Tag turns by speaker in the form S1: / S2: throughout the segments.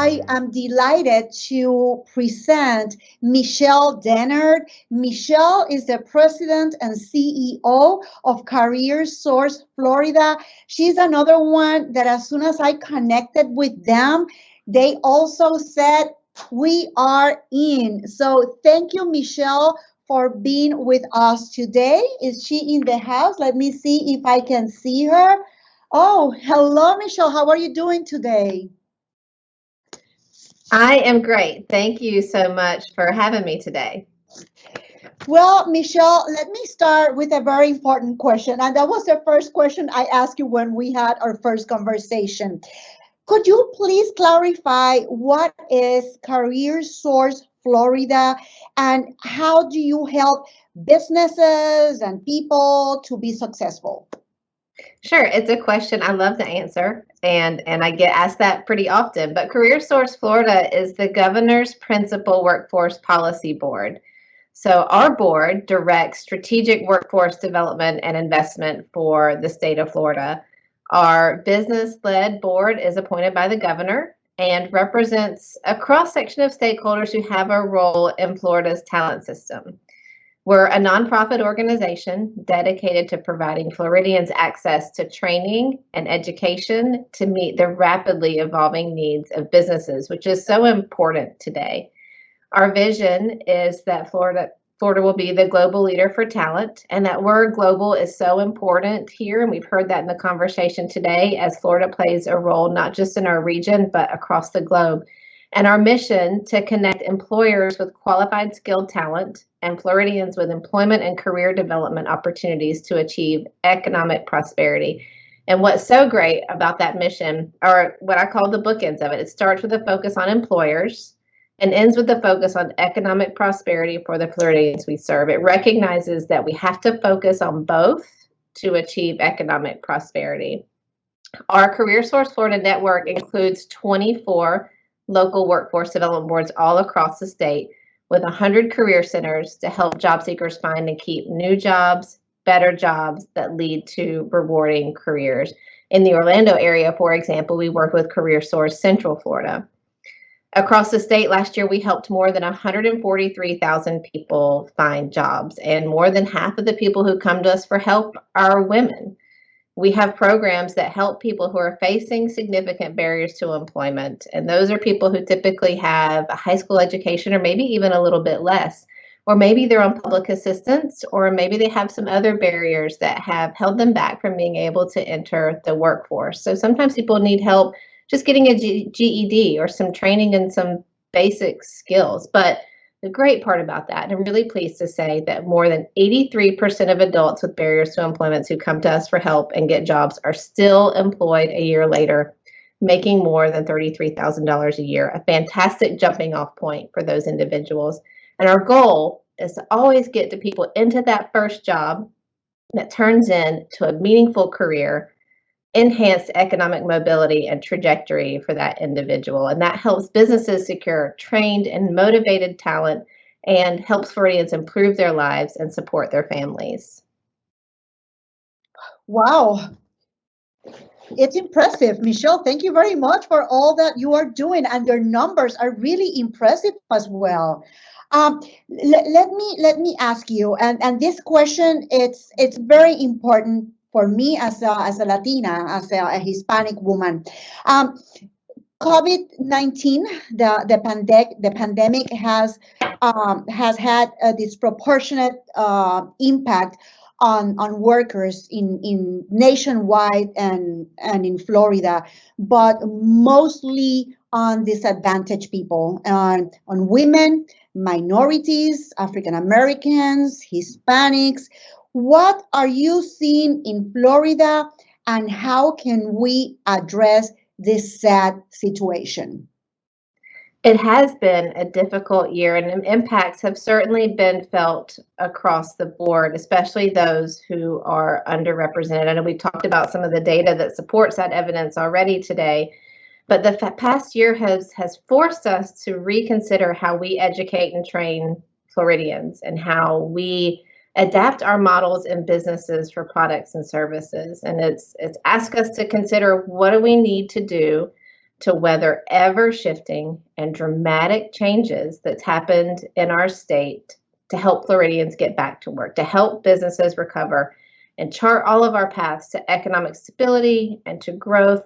S1: I am delighted to present Michelle Dennard. Michelle is the president and CEO of CareerSource Florida. She's another one that as soon as I connected with them, they also said, we are in. So thank you, Michelle, for being with us today. Is she in the house? Let me see if I can see her. Oh, hello, Michelle. How are you doing today?
S2: I am great. Thank you so much for having me today.
S1: Well, Michelle, let me start with a very important question. And that was the first question I asked you when we had our first conversation. Could you please clarify what is CareerSource Florida and how do you help businesses and people to be successful?
S2: Sure, it's a question I love to answer, and I get asked that pretty often. But CareerSource Florida is the governor's principal workforce policy board. So our board directs strategic workforce development and investment for the state of Florida. Our business-led board is appointed by the governor and represents a cross-section of stakeholders who have a role in Florida's talent system. We're a nonprofit organization dedicated to providing Floridians access to training and education to meet the rapidly evolving needs of businesses, which is so important today. Our vision is that Florida will be the global leader for talent, and that word global is so important here, and we've heard that in the conversation today, as Florida plays a role not just in our region, but across the globe. And our mission to connect employers with qualified skilled talent and Floridians with employment and career development opportunities to achieve economic prosperity. And what's so great about that mission are what I call the bookends of it. It starts with a focus on employers and ends with the focus on economic prosperity for the Floridians we serve. It recognizes that we have to focus on both to achieve economic prosperity. Our CareerSource Florida network includes 24 local workforce development boards all across the state with 100 career centers to help job seekers find and keep new jobs, better jobs that lead to rewarding careers. In the Orlando area, for example, we work with CareerSource Central Florida. Across the state last year, we helped more than 143,000 people find jobs, and more than half of the people who come to us for help are women. We have programs that help people who are facing significant barriers to employment, and those are people who typically have a high school education or maybe even a little bit less, or maybe they're on public assistance, or maybe they have some other barriers that have held them back from being able to enter the workforce. So sometimes people need help just getting a GED or some training in some basic skills. But the great part about that, and I'm really pleased to say that more than 83% of adults with barriers to employment who come to us for help and get jobs are still employed a year later, making more than $33,000 a year, a fantastic jumping off point for those individuals. And our goal is to always get to people into that first job that turns into a meaningful career, enhanced economic mobility and trajectory for that individual. And that helps businesses secure trained and motivated talent and helps Floridians improve their lives and support their families.
S1: Wow. It's impressive, Michelle. Thank you very much for all that you are doing, and your numbers are really impressive as well. Let me ask you, and this question, it's very important for me as a Latina, as a Hispanic woman. COVID-19, the pandemic has had a disproportionate impact on workers in nationwide and in Florida, but mostly on disadvantaged people, on women, minorities, African Americans, Hispanics. What are you seeing in Florida, and how can we address this sad situation?
S2: It has been a difficult year, and impacts have certainly been felt across the board, especially those who are underrepresented. I know we talked about some of the data that supports that evidence already today, but the past year has forced us to reconsider how we educate and train Floridians and how we adapt our models and businesses for products and services. And it's asked us to consider, what do we need to do to weather ever-shifting and dramatic changes that's happened in our state to help Floridians get back to work, to help businesses recover, and chart all of our paths to economic stability and to growth,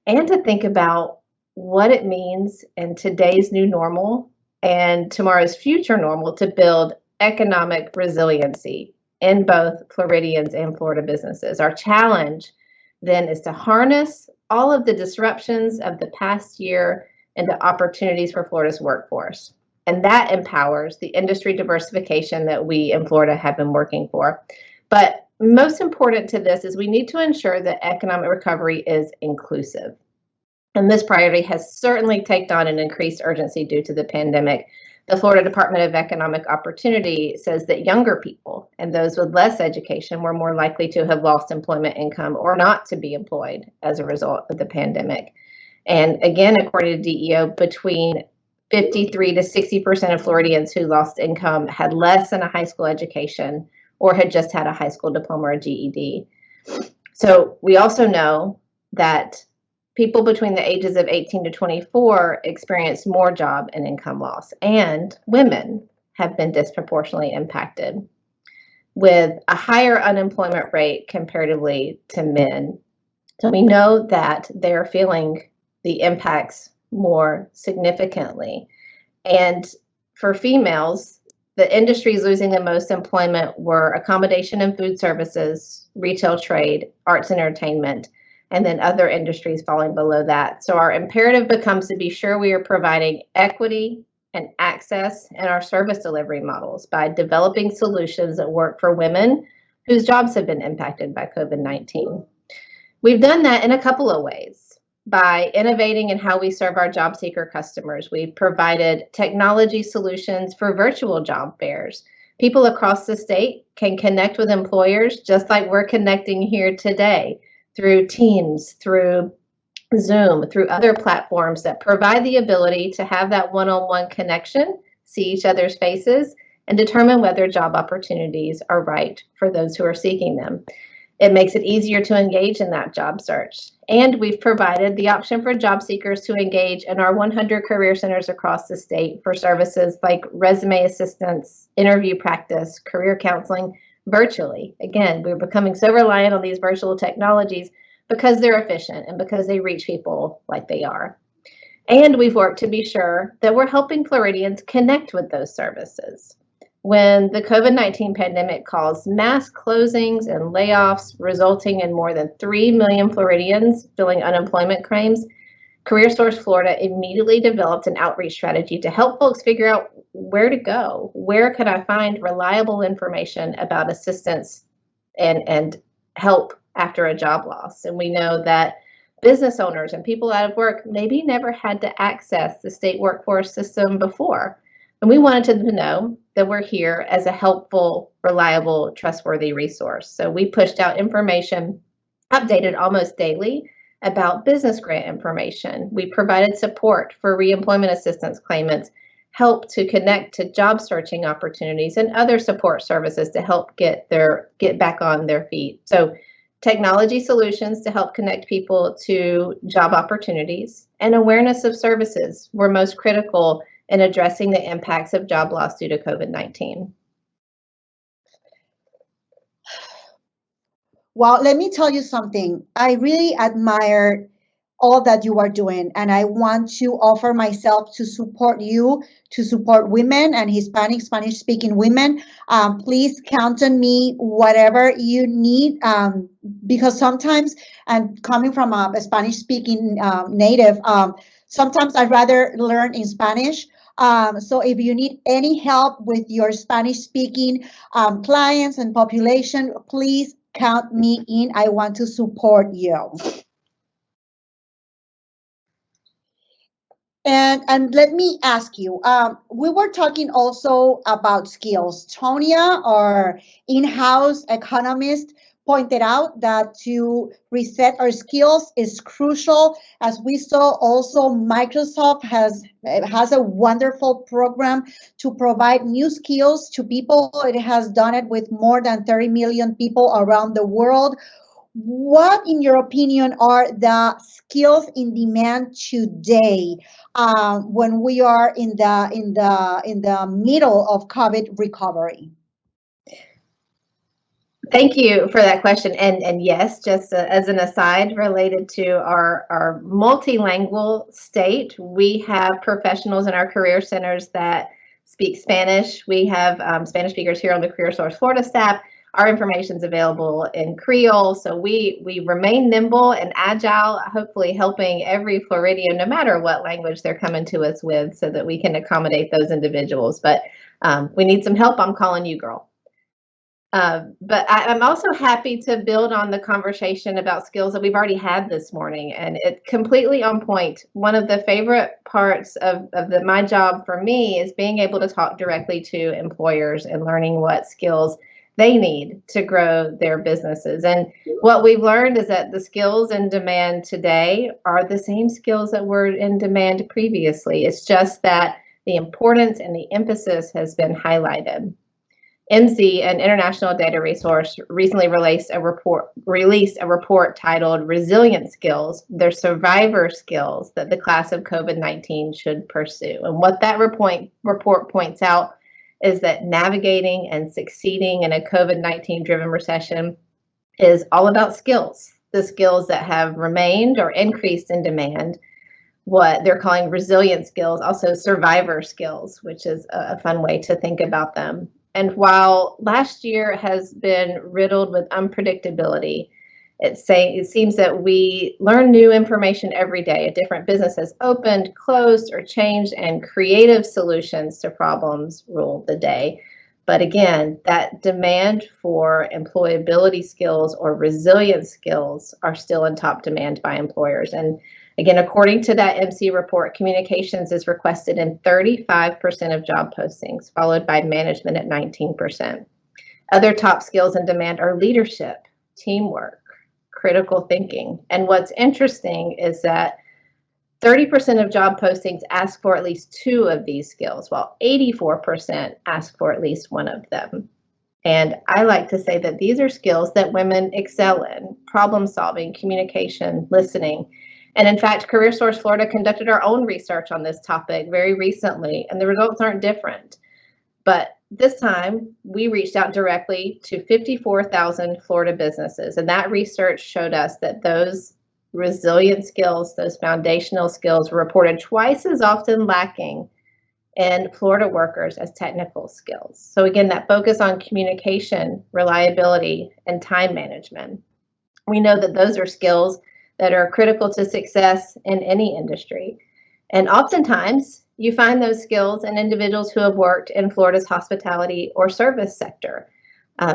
S2: and to think about what it means in today's new normal and tomorrow's future normal to build economic resiliency in both Floridians and Florida businesses. Our challenge then is to harness all of the disruptions of the past year into opportunities for Florida's workforce. And that empowers the industry diversification that we in Florida have been working for. But most important to this is we need to ensure that economic recovery is inclusive. And this priority has certainly taken on an increased urgency due to the pandemic. The Florida Department of Economic Opportunity says that younger people and those with less education were more likely to have lost employment income or not to be employed as a result of the pandemic. And again, according to DEO, between 53 to 60% of Floridians who lost income had less than a high school education or had just had a high school diploma or GED. So we also know that people between the ages of 18 to 24 experienced more job and income loss, and women have been disproportionately impacted with a higher unemployment rate comparatively to men. So we know that they're feeling the impacts more significantly. And for females, the industries losing the most employment were accommodation and food services, retail trade, arts and entertainment, and then other industries falling below that. So our imperative becomes to be sure we are providing equity and access in our service delivery models by developing solutions that work for women whose jobs have been impacted by COVID-19. We've done that in a couple of ways. By innovating in how we serve our job seeker customers, we've provided technology solutions for virtual job fairs. People across the state can connect with employers just like we're connecting here today through Teams, through Zoom, through other platforms that provide the ability to have that one-on-one connection, see each other's faces, and determine whether job opportunities are right for those who are seeking them. It makes it easier to engage in that job search. And we've provided the option for job seekers to engage in our 100 career centers across the state for services like resume assistance, interview practice, career counseling virtually. Again, we're becoming so reliant on these virtual technologies because they're efficient and because they reach people like they are. And we've worked to be sure that we're helping Floridians connect with those services. When the COVID-19 pandemic caused mass closings and layoffs, resulting in more than 3 million Floridians filling unemployment claims, CareerSource Florida immediately developed an outreach strategy to help folks figure out where to go. Where could I find reliable information about assistance and help after a job loss? And we know that business owners and people out of work maybe never had to access the state workforce system before. And we wanted them to know that we're here as a helpful, reliable, trustworthy resource. So we pushed out information, updated almost daily, about business grant information. We provided support for reemployment assistance claimants, help to connect to job searching opportunities, and other support services to help get back on their feet. So technology solutions to help connect people to job opportunities and awareness of services were most critical in addressing the impacts of job loss due to COVID-19.
S1: Well, let me tell you something. I really admire all that you are doing, and I want to offer myself to support you, to support women and Hispanic, Spanish-speaking women. Please count on me, whatever you need, because sometimes, and coming from a Spanish-speaking native, sometimes I'd rather learn in Spanish. So if you need any help with your Spanish-speaking clients and population, please count me in. I want to support you. And let me ask you, we were talking also about skills. Tonya, our in-house economist, pointed out that to reset our skills is crucial. As we saw, also Microsoft has a wonderful program to provide new skills to people. It has done it with more than 30 million people around the world. what, in your opinion, are the skills in demand today when we are in the middle of COVID recovery?
S2: Thank you for that question. And yes, just as an aside related to our multilingual state, we have professionals in our career centers that speak Spanish. We have Spanish speakers here on the CareerSource Florida staff. Our information is available in Creole, so we remain nimble and agile, hopefully helping every Floridian, no matter what language they're coming to us with, so that we can accommodate those individuals. But we need some help. I'm calling you, girl. But I'm also happy to build on the conversation about skills that we've already had this morning, and it's completely on point. One of the favorite parts of my job for me is being able to talk directly to employers and learning what skills they need to grow their businesses. And what we've learned is that the skills in demand today are the same skills that were in demand previously. It's just that the importance and the emphasis has been highlighted. MC, an international data resource, recently released a report titled Resilient Skills, Their Survivor Skills that the class of COVID-19 should pursue. And what that report points out is that navigating and succeeding in a COVID-19 driven recession is all about skills, the skills that have remained or increased in demand, what they're calling resilient skills, also survivor skills, which is a fun way to think about them. And while last year has been riddled with unpredictability, it seems that we learn new information every day. A different business has opened, closed, or changed, and creative solutions to problems rule the day. But again, that demand for employability skills or resilient skills are still in top demand by employers. And again, according to that MC report, communications is requested in 35% of job postings, followed by management at 19%. Other top skills in demand are leadership, teamwork, critical thinking. And what's interesting is that 30% of job postings ask for at least two of these skills, while 84% ask for at least one of them. And I like to say that these are skills that women excel in: problem solving, communication, listening. And in fact, CareerSource Florida conducted our own research on this topic very recently, and the results aren't different. But this time, we reached out directly to 54,000 Florida businesses, and that research showed us that those resilient skills, those foundational skills, were reported twice as often lacking in Florida workers as technical skills. So again, that focus on communication, reliability, and time management. We know that those are skills that are critical to success in any industry. And oftentimes, you find those skills in individuals who have worked in Florida's hospitality or service sector.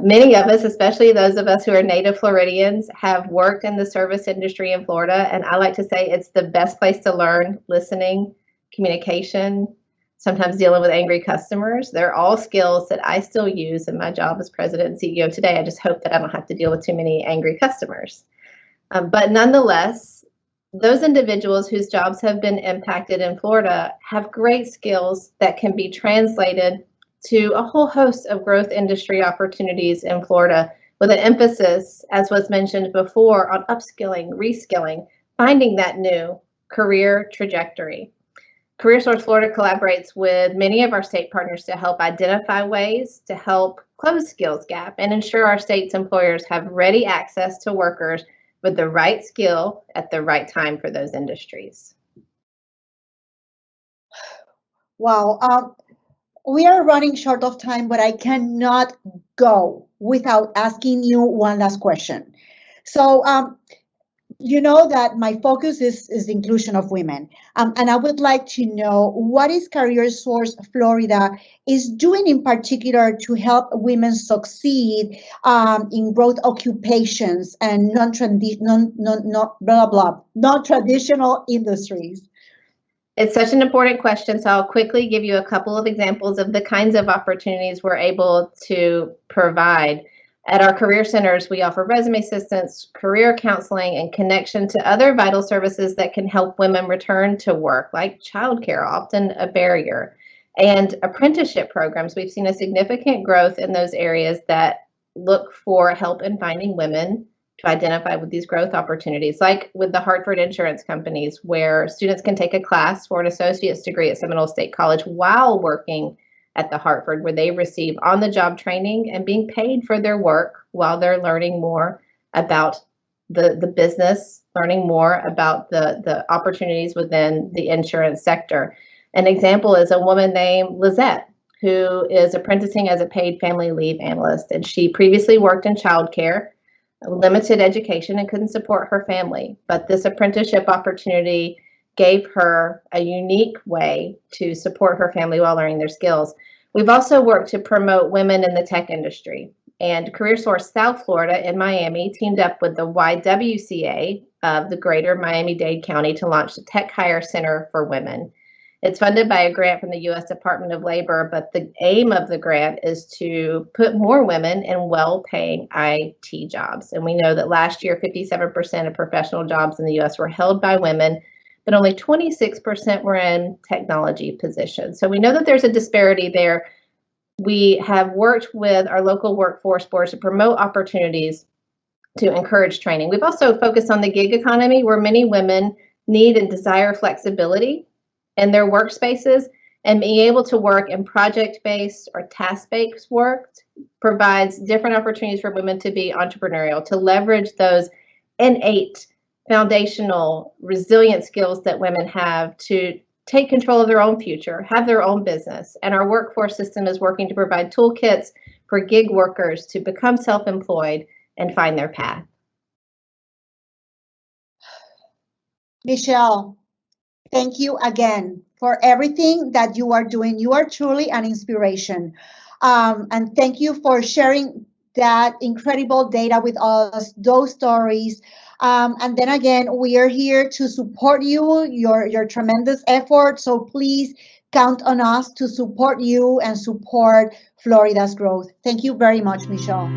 S2: Many of us, especially those of us who are native Floridians, have worked in the service industry in Florida, and I like to say it's the best place to learn listening, communication, sometimes dealing with angry customers. They're all skills that I still use in my job as president and CEO today. I just hope that I don't have to deal with too many angry customers. But nonetheless, those individuals whose jobs have been impacted in Florida have great skills that can be translated to a whole host of growth industry opportunities in Florida, with an emphasis, as was mentioned before, on upskilling, reskilling, finding that new career trajectory. CareerSource Florida collaborates with many of our state partners to help identify ways to help close skills gap and ensure our state's employers have ready access to workers with the right skill at the right time for those industries.
S1: Wow. We are running short of time, but I cannot go without asking you one last question. So, you know that my focus is the inclusion of women. And I would like to know what is CareerSource Florida is doing in particular to help women succeed in growth occupations and non-traditional industries.
S2: It's such an important question, so I'll quickly give you a couple of examples of the kinds of opportunities we're able to provide. At our career centers, we offer resume assistance, career counseling, and connection to other vital services that can help women return to work, like childcare, often a barrier, and apprenticeship programs. We've seen a significant growth in those areas that look for help in finding women to identify with these growth opportunities, like with the Hartford insurance companies, where students can take a class for an associate's degree at Seminole State College while working at the Hartford, where they receive on-the-job training and being paid for their work while they're learning more about the business, learning more about the opportunities within the insurance sector. An example is a woman named Lizette, who is apprenticing as a paid family leave analyst, and she previously worked in childcare, limited education, and couldn't support her family. But this apprenticeship opportunity gave her a unique way to support her family while learning their skills. We've also worked to promote women in the tech industry. And CareerSource South Florida in Miami teamed up with the YWCA of the greater Miami-Dade County to launch the Tech Hire Center for Women. It's funded by a grant from the U.S. Department of Labor, but the aim of the grant is to put more women in well-paying IT jobs. And we know that last year, 57% of professional jobs in the U.S. were held by women, but only 26% were in technology positions. So we know that there's a disparity there. We have worked with our local workforce boards to promote opportunities to encourage training. We've also focused on the gig economy, where many women need and desire flexibility in their workspaces, and being able to work in project-based or task-based work provides different opportunities for women to be entrepreneurial, to leverage those innate foundational resilient skills that women have to take control of their own future, have their own business. And our workforce system is working to provide toolkits for gig workers to become self-employed and find their path.
S1: Michelle, thank you again for everything that you are doing. You are truly an inspiration. And thank you for sharing that incredible data with us, those stories. And then again, we are here to support you, your tremendous effort. So please count on us to support you and support Florida's growth. Thank you very much, Michelle.